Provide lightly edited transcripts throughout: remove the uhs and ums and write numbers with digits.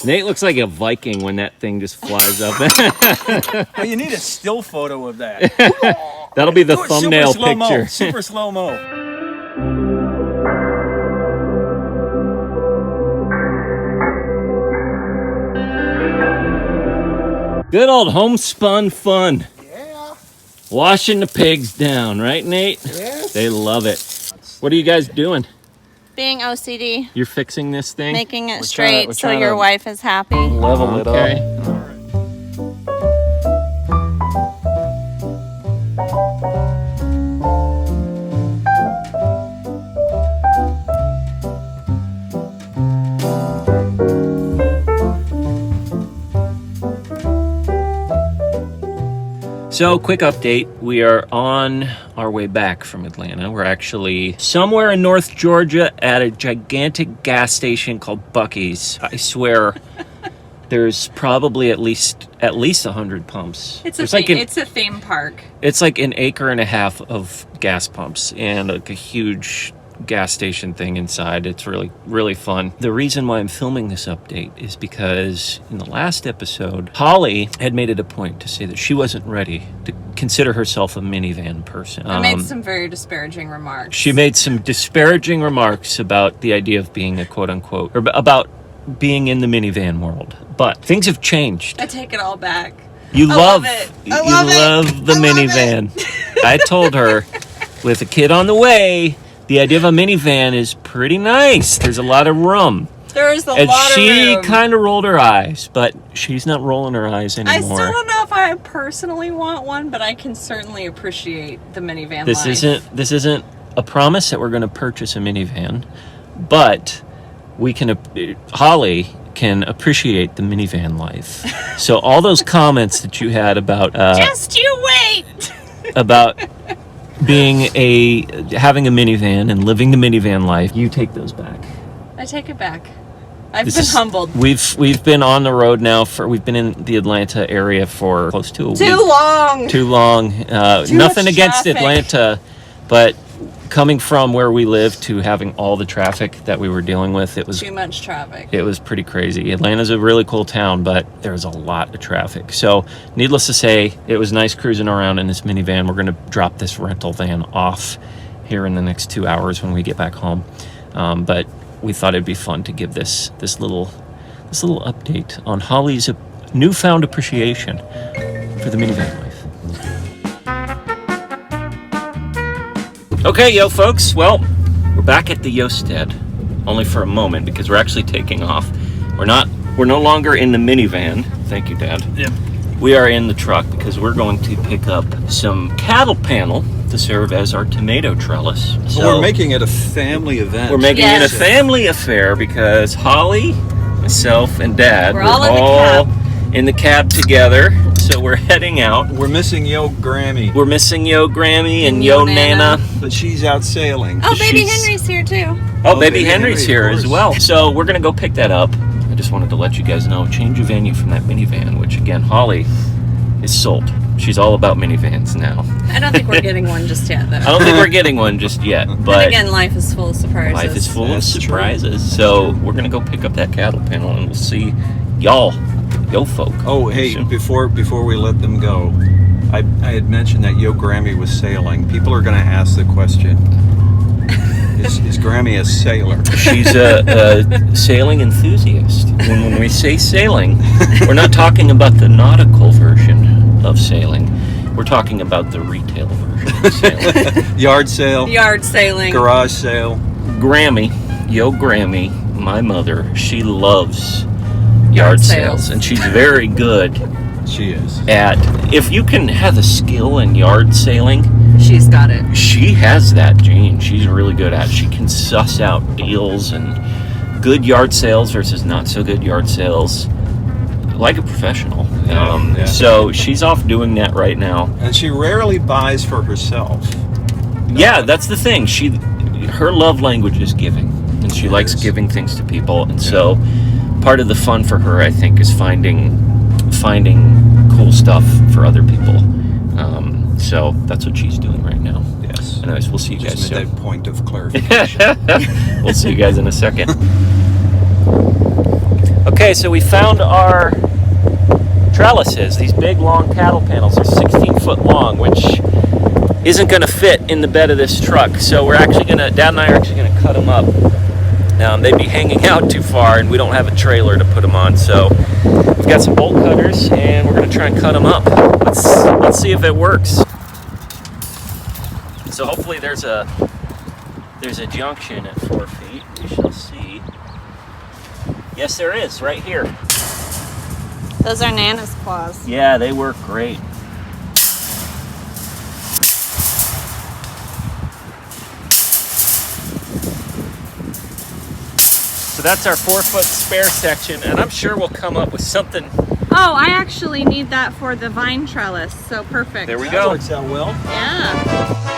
Nate looks like a Viking when that thing just flies up. Well, you need a still photo of that. That'll be the thumbnail picture. Super slow-mo. Good old homespun fun. Yeah. Washing the pigs down, right, Nate? Yes. They love it. What are you guys doing? Being OCD. You're fixing this thing? Making it We're straight so trying your to wife is happy. Level it Okay. up. So, quick update. We are on our way back from Atlanta. We're actually somewhere in North Georgia at a gigantic gas station called Buc-ee's. I swear, there's probably at least 100 pumps. It's There's it's a theme park. It's like an acre and a half of gas pumps and like a huge gas station thing inside. It's really, really fun. The reason why I'm filming this update is because in the last episode, Holly had made it a point to say that she wasn't ready to consider herself a minivan person. I made some very disparaging remarks. She made some disparaging remarks about the idea of being a quote-unquote, or about being in the minivan world. But things have changed. I take it all back. You love it. You love the minivan. I told her, with a kid on the way, the idea of a minivan is pretty nice. There's a lot of room. There's a And lot of room. she kind of rolled her eyes, but she's not rolling her eyes anymore. I still don't know if I personally want one, but I can certainly appreciate the minivan This life. isn't a promise that we're going to purchase a minivan, but we can. Holly can appreciate the minivan life. So all those comments that you had about Just you wait. about having a minivan and living the minivan life, you take those back. I take it back. I've been humbled. We've been on the road now we've been in the Atlanta area for close to a week. Too long. Too long. Nothing much against traffic. Atlanta, but coming from where we live to having all the traffic that we were dealing with, it was Too much traffic. It was pretty crazy. Atlanta's a really cool town, but there was a lot of traffic. So, needless to say, it was nice cruising around in this minivan. We're going to drop this rental van off here in the next 2 hours when we get back home. But we thought it'd be fun to give this little update on Holly's newfound appreciation for the minivan life. Okay, yo, folks. Well, we're back at the Yo-stead, only for a moment because we're actually taking off. We're no longer in the minivan. Thank you, Dad. Yep. We are in the truck because we're going to pick up some cattle panel to serve as our tomato trellis. So We're making it a family event. we're making Yes. it a family affair because Holly, myself, and Dad We're all in the cab. in the cab together. So we're heading out. We're missing Grammy, We're missing Yo Grammy and Yo Yo Nana. Nana. but she's out sailing. Oh, baby She's- Henry's here too. Oh, Oh, baby baby Henry's Henry, here of as course. well. So we're going to go pick that up. I just wanted to let you guys know, change of venue from that minivan, which again, Holly is sold. She's all about minivans now. I don't think we're getting one just yet, though. I don't think we're getting one just yet, But but again, life is full of surprises. life is full of That's true. surprises. So we're going to go pick up that cattle panel and we'll see y'all, yo folk. Oh, hey, soon. before we let them go, I had mentioned that Grammy was sailing. People are going to ask the question, is Grammy a sailor? She's a sailing enthusiast. When we say sailing, we're not talking about the nautical version of sailing. We're talking about the retail version of sailing. Yard sale, Yard sailing. garage sale. Grammy, Yo Grammy, my mother, she loves yard sales, and she's very good She is. at, if you can have a skill in yard sailing, She's got it. she has that gene. She's really good at it. She can suss out deals and good yard sales versus not so good yard sales like a professional. Yeah. So she's off doing that right now. And she rarely buys for herself. Yeah, that's the thing. Her love language is giving, and she likes is. giving things to people. And so part of the fun for her, I think, is finding cool stuff for other people. So that's what she's doing right now. Yes. Anyways, we'll see you guys Just made soon. that point of clarification. We'll see you guys in a second. Okay, Okay, so we found our trellises. These big long cattle panels are 16 foot long, which isn't going to fit in the bed of this truck. So we're actually going to, Dad and I are actually going to cut them up. They'd be hanging out too far, and we don't have a trailer to put them on. So we've got some bolt cutters, and we're going to try and cut them up. Let's see if it works. So hopefully there's a junction at 4 feet. We shall see. Yes, there is, right here. Those are Nana's claws. Yeah, they work great. So that's our 4 foot spare section, and I'm sure we'll come up with something. Oh, I actually need that for the vine trellis, so perfect. There we That go. works out well. Yeah.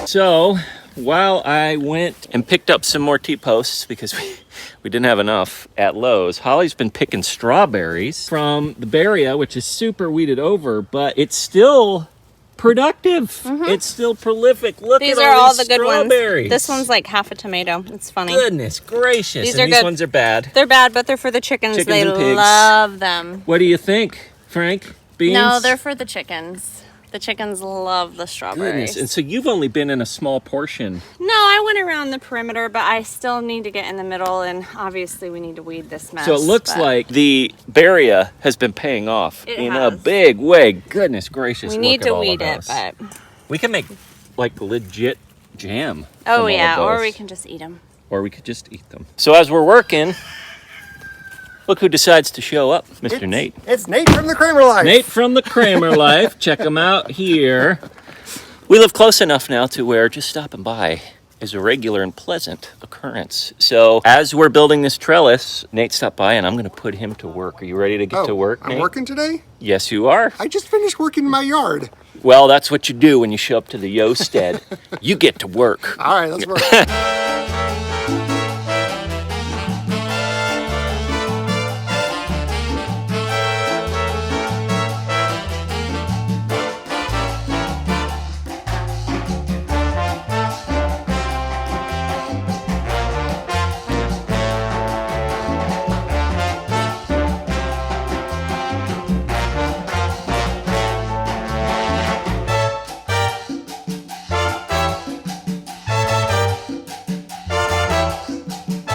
So while I went and picked up some more T-posts because we didn't have enough at Lowe's, Holly's been picking strawberries from the Barria, which is super weeded over, but it's still productive. It's still prolific. Look These at are all these the good strawberries. ones. This one's like half a tomato. It's funny. Goodness gracious. These and are these good. ones are bad. They're bad, but they're for the chickens. Chickens They and pigs. love them. What do you think, Frank? Beans? No, they're for the chickens. The chickens love the strawberries. Goodness. And so you've only been in a small portion. No, I went around the perimeter, but I still need to get in the middle, and obviously we need to weed this mess. So it looks but like the Barria has been paying off It in has. a big way. Goodness gracious. we need look at to all weed of it, those. but We can make like legit jam. oh from all yeah, of or those. we can just eat them. Or we could just eat them. So as we're working, look who decides to show up, Mr. Nate. It's Nate from the Kraemer Life. Nate from the Kraemer Life. Check him out here. We live close enough now to where just stopping by is a regular and pleasant occurrence. So as we're building this trellis, Nate stopped by and I'm going to put him to work. Are you ready to get to work, I'm Nate? working today? Yes, you are. I just finished working in my yard. Well, that's what you do when you show up to the Yo-stead. You get to work. All right, let's work.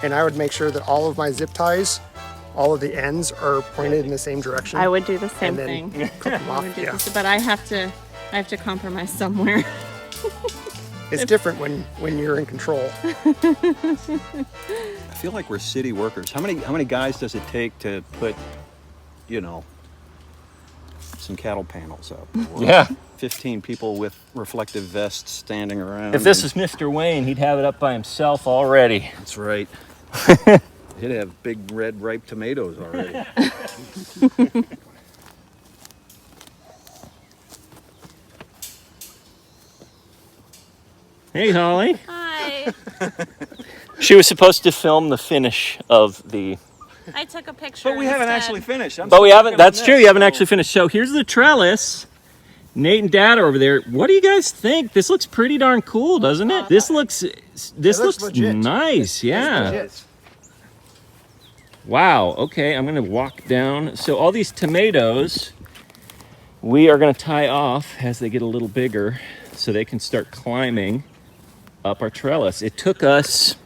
And I would make sure that all of my zip ties, all of the ends are pointed in the same direction. I would do the same And then thing. Cut them I off. would do Yeah. this, but I have to compromise somewhere. It's different when you're in control. I feel like we're city workers. How many guys does it take to put, you know, some cattle panels up? Yeah. 15 people with reflective vests standing around. If this was Mr. Wayne, he'd have it up by himself already. That's right. He'd have big red ripe tomatoes already. Hey, Holly. Hi. She was supposed to film the finish of the... I took a picture. But we haven't instead. actually finished. I'm But we still haven't, working on that's true, this, you haven't so- actually finished. So here's the trellis. Nate and Dad are over there. What do you guys think? This looks pretty darn cool, doesn't it? This looks looks legit. nice, yeah. Legit. Wow, okay, I'm gonna walk down. So all these tomatoes, we are gonna tie off as they get a little bigger so they can start climbing up our trellis. It took us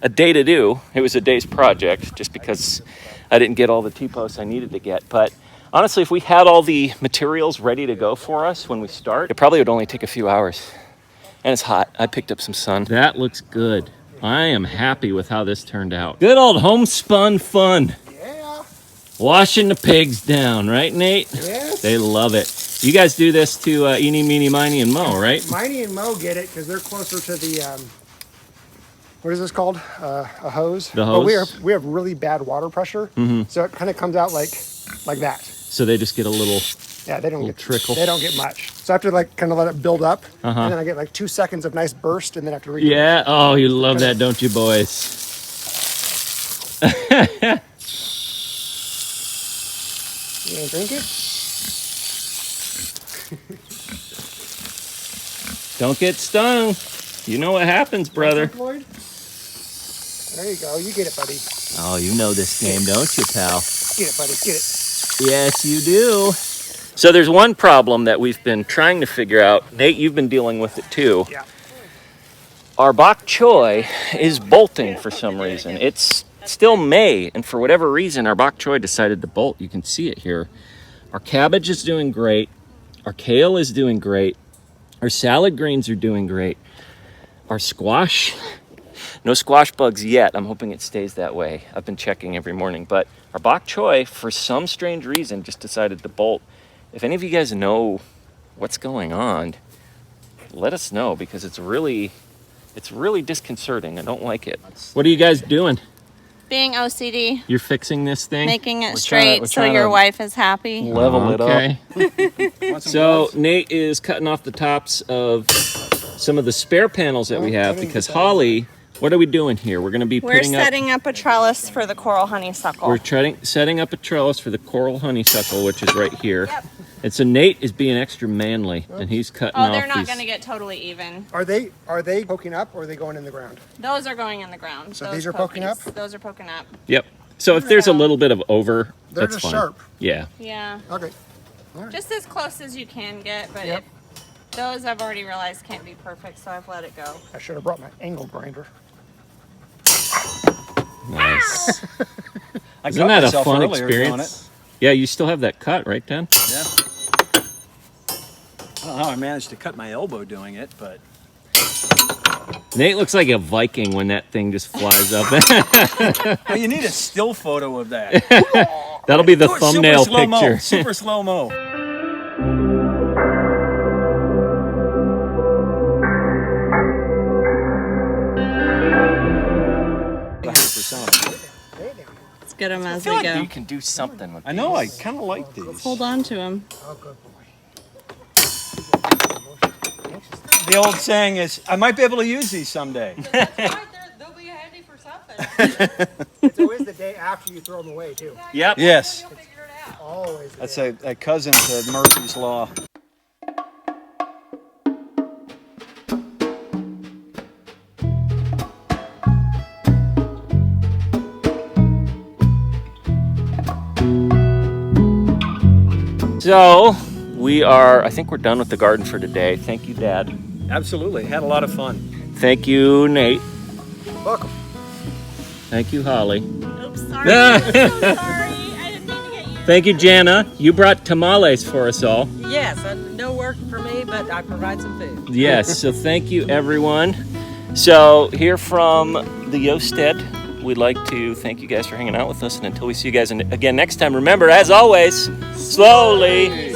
a day to do. It was a day's project just because I didn't get all the T-posts I needed to get. But honestly, if we had all the materials ready to go for us when we start, it probably would only take a few hours. And it's hot. I picked up some sun. That looks good. I am happy with how this turned out. Good old homespun fun. Yeah. Washing the pigs down, right, Nate? Yes. They love it. You guys do this to Eeny, Meeny, Miny, and Mo, right? Miney and Mo get it because they're closer to the, what is this called? A hose. The But hose? we have really bad water pressure, so it kind of comes out like that. So they just get a little... Yeah, they don't Little get trickle. They don't get much. So I have to like kind of let it build up, Uh-huh. and then I get like 2 seconds of nice burst, and then I have to read. Yeah. Oh, you love that, don't you, boys? You gonna drink it? Don't get stung. You know what happens, brother. Floyd? There you go. You get it, buddy. Oh, you know this game, don't you, pal? Get it, buddy. Get it. Yes, you do. So there's one problem that we've been trying to figure out. Nate, you've been dealing with it too. Yeah. Our bok choy is bolting for some reason. It's still May, and for whatever reason, our bok choy decided to bolt. You can see it here. Our cabbage is doing great. Our kale is doing great. Our salad greens are doing great. Our squash, no squash bugs yet. I'm hoping it stays that way. I've been checking every morning, but our bok choy, for some strange reason, just decided to bolt. If any of you guys know what's going on, let us know, because it's really disconcerting. I don't like it. What are you guys doing? Being OCD, You're fixing this thing? making it We're straight so trying your to wife is happy. Level it up. Okay. Want some So gloves? Nate is cutting off the tops of some of the spare panels that we have, because Holly, what are we doing here? We're going to be We're putting up... setting up a trellis for the coral honeysuckle. We're setting up a trellis for the coral honeysuckle, which is right here. Yep. And so Nate is being extra manly, and he's cutting Oh, off they're not these... going to get totally even. Are they poking up, or are they going in the ground? Those are going in the ground. So those these are poking pokies. up? Those are poking up. Yep. So if there's a So- little bit of over, They're that's just fine. sharp. Yeah. Yeah. Okay. Just as close as you can get, but Yep. those I've already realized can't be perfect, so I've let it go. I should have brought my angle grinder. Nice. I Isn't cut that a myself fun earlier doing experience? Yeah, you still have that cut, right, Dan? it. Yeah. I don't know how I managed to cut my elbow doing it, but Nate looks like a Viking when that thing just flies up. well, you need a still photo of that. That'll be the Do it thumbnail super slow-mo, picture. Super slow mo. Let's get them as I feel we like go. you can do something with I know. these. I kind of like these. Hold on to them. Oh, good boy. The old saying is, I might be able to use these someday. They'll be handy for something. It's always the day after you throw them away, too. Yep. Yes, You'll figure it out. Always. the that's day. a cousin to Murphy's Law. So I think we're done with the garden for today. Thank you, Dad. Absolutely, had a lot of fun. Thank you, Nate. Welcome. Thank you, Holly. Oops, sorry. I'm so sorry. I didn't mean to get you. Thank you, Jana. You brought tamales for us all. Yes, no work for me, but I provide some food. Yes, so thank you, everyone. So here from the Yosted, we'd like to thank you guys for hanging out with us. And until we see you guys again next time, remember, as always, slowly.